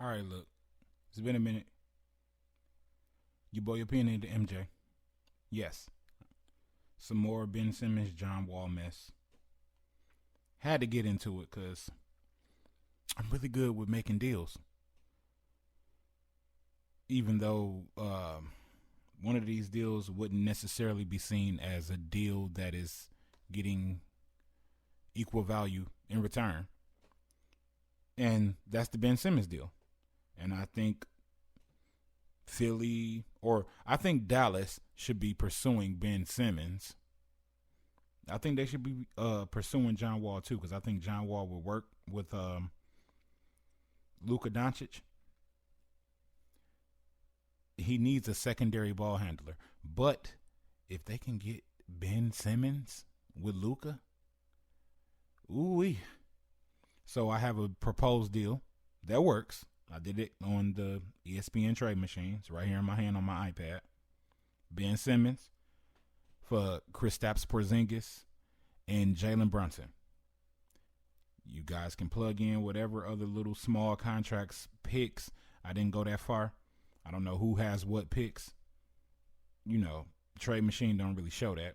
All right, look, it's been a minute. You boy opinion to MJ. Yes. Some more Ben Simmons, John Wall mess. Had to get into it because I'm really good with making deals. Even though one of these deals wouldn't necessarily be seen as a deal that is getting equal value in return. And that's the Ben Simmons deal. And I think Philly, or I think Dallas should be pursuing Ben Simmons. I think they should be pursuing John Wall too, because I think John Wall will work with Luka Doncic. He needs a secondary ball handler, but if they can get Ben Simmons with Luka, ooh. So I have a proposed deal that works. I did it on the ESPN trade machine. It's right here in my hand on my iPad. Ben Simmons for Kristaps Porzingis and Jalen Brunson. You guys can plug in whatever other little small contracts picks. I didn't go that far. I don't know who has what picks. You know, trade machine don't really show that.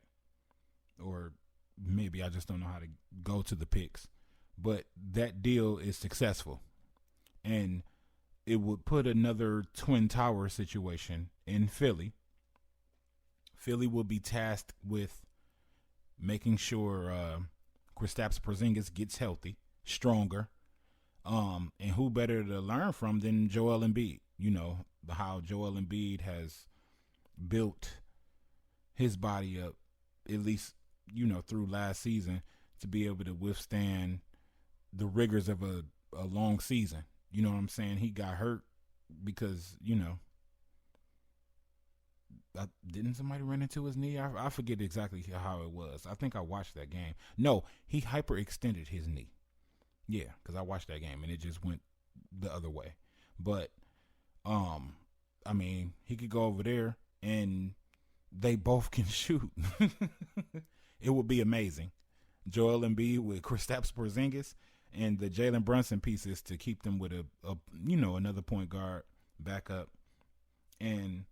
Or maybe I just don't know how to go to the picks. But that deal is successful. And it would put another Twin Tower situation in Philly. Philly will be tasked with making sure Kristaps Porzingis gets healthy, stronger, and who better to learn from than Joel Embiid? You know how Joel Embiid has built his body up, at least through last season, to be able to withstand the rigors of a long season. You know what I'm saying? He got hurt because didn't somebody run into his knee? I forget exactly how it was. I think I watched that game. No, he hyperextended his knee. Yeah, because I watched that game and it just went the other way. But I mean, he could go over there and they both can shoot. It would be amazing. Joel Embiid with Kristaps Porzingis and the Jalen Brunson pieces to keep them with a another point guard backup, and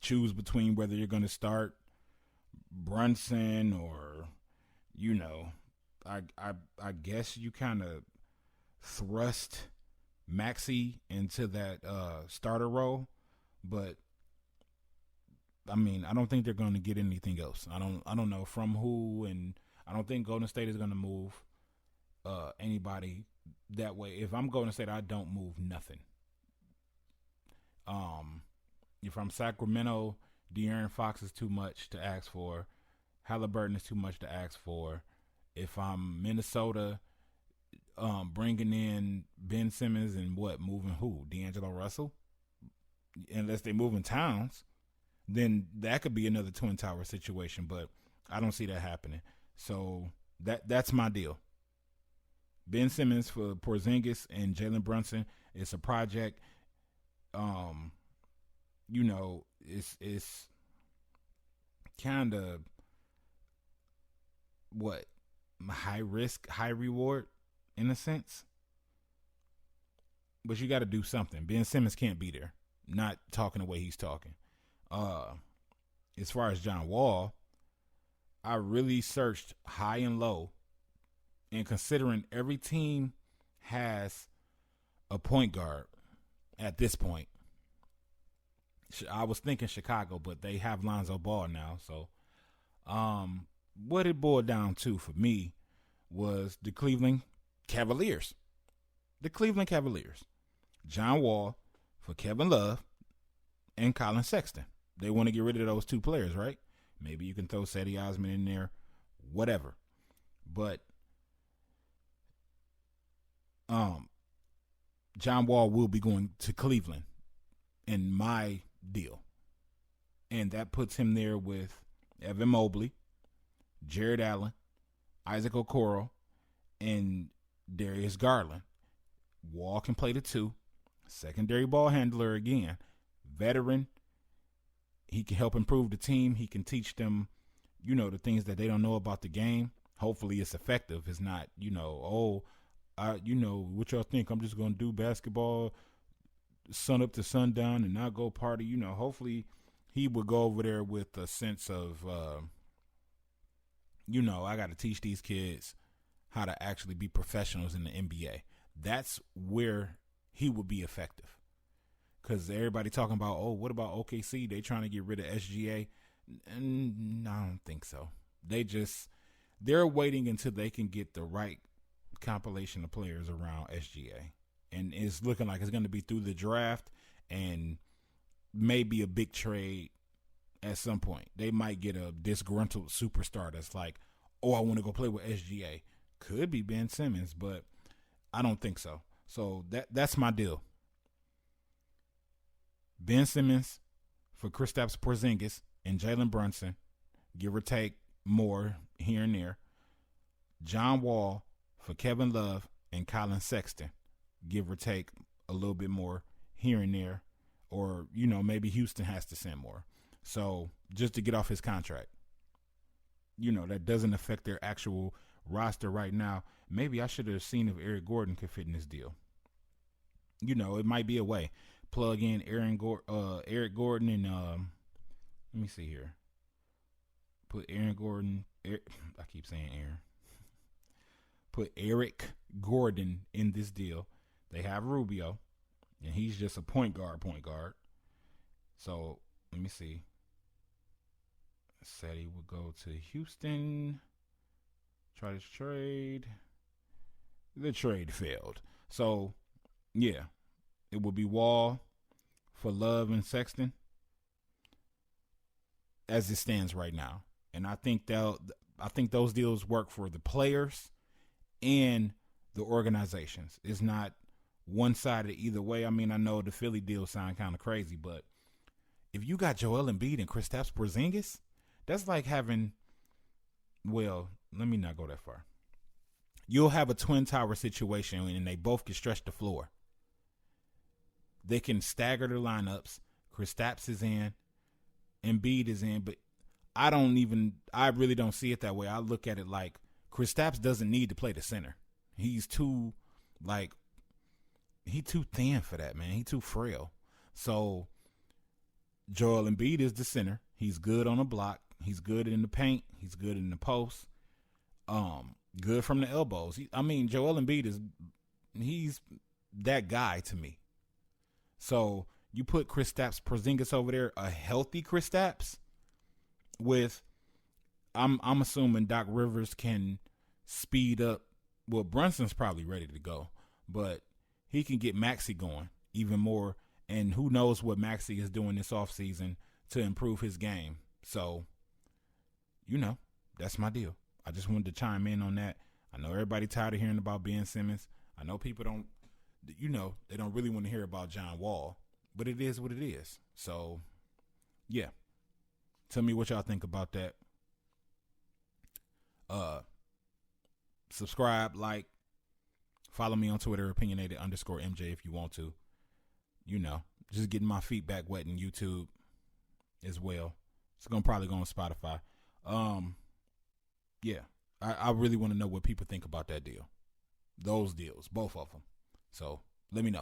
choose between whether you're going to start Brunson or I guess you kind of thrust Maxi into that starter role, but I mean, I don't think they're going to get anything else. I don't know from who, and I don't think Golden State is going to move anybody that way. If I'm Golden State, I don't move nothing. If I'm Sacramento, De'Aaron Fox is too much to ask for. Halliburton is too much to ask for. If I'm Minnesota, bringing in Ben Simmons and moving who? D'Angelo Russell? Unless they move in Towns, then that could be another Twin Tower situation, but I don't see that happening. So that's my deal. Ben Simmons for Porzingis and Jalen Brunson. It's a project. It's kind of what, high risk, high reward in a sense. But you got to do something. Ben Simmons can't be there. Not talking the way he's talking. As far as John Wall, I really searched high and low, and considering every team has a point guard at this point, I was thinking Chicago, but they have Lonzo Ball now. So, what it boiled down to for me was the Cleveland Cavaliers. The Cleveland Cavaliers. John Wall for Kevin Love and Colin Sexton. They want to get rid of those two players, right? Maybe you can throw Cedi Osman in there, whatever. But John Wall will be going to Cleveland in my deal. And that puts him there with Evan Mobley, Jared Allen, Isaac Okoro, and Darius Garland. Wall can play the two. Secondary ball handler again. Veteran. He can help improve the team. He can teach them, the things that they don't know about the game. Hopefully it's effective. It's not, What y'all think? I'm just gonna do basketball sun up to sundown and not go party. Hopefully he would go over there with a sense of, I got to teach these kids how to actually be professionals in the NBA. That's where he would be effective. Because everybody talking about, oh, what about OKC? They trying to get rid of SGA. And I don't think so. They're waiting until they can get the right compilation of players around SGA. And it's looking like it's going to be through the draft and maybe a big trade at some point. They might get a disgruntled superstar that's like, oh, I want to go play with SGA. Could be Ben Simmons, but I don't think so. So that's my deal. Ben Simmons for Kristaps Porzingis and Jalen Brunson, give or take more here and there. John Wall for Kevin Love and Colin Sexton, give or take a little bit more here and there. Or, maybe Houston has to send more. So just to get off his contract. That doesn't affect their actual roster right now. Maybe I should have seen if Eric Gordon could fit in this deal. It might be a way. Plug in Eric Gordon and let me see here. Put Aaron Gordon. I keep saying Aaron. Put Eric Gordon in this deal. They have Rubio, and he's just a point guard. So let me see. Said he would go to Houston. Try this trade. The trade failed. So yeah, it would be Wall for Love and Sexton as it stands right now. And I think those deals work for the players and the organizations. It's not one-sided either way. I mean, I know the Philly deal sound kind of crazy, but if you got Joel Embiid and Kristaps Porzingis, that's like having, well, let me not go that far. You'll have a twin tower situation and they both can stretch the floor. They can stagger their lineups. Kristaps is in, Embiid is in, but I really don't see it that way. I look at it like Kristaps doesn't need to play the center. He's too thin for that, man. He's too frail. So Joel Embiid is the center. He's good on the block. He's good in the paint. He's good in the post. Good from the elbows. Joel Embiid he's that guy to me. So you put Kristaps Porzingis over there, a healthy Kristaps, with I'm assuming Doc Rivers can speed up. Well, Brunson's probably ready to go, but he can get Maxey going even more. And who knows what Maxey is doing this offseason to improve his game. So, that's my deal. I just wanted to chime in on that. I know everybody tired of hearing about Ben Simmons. I know people don't, they don't really want to hear about John Wall, but it is what it is. So, yeah. Tell me what y'all think about that. Subscribe, like, follow me on Twitter, opinionated_MJ if you want to. Just getting my feet back wet in YouTube as well. It's probably go on Spotify. Yeah, I really want to know what people think about that deal. Those deals, both of them. So let me know.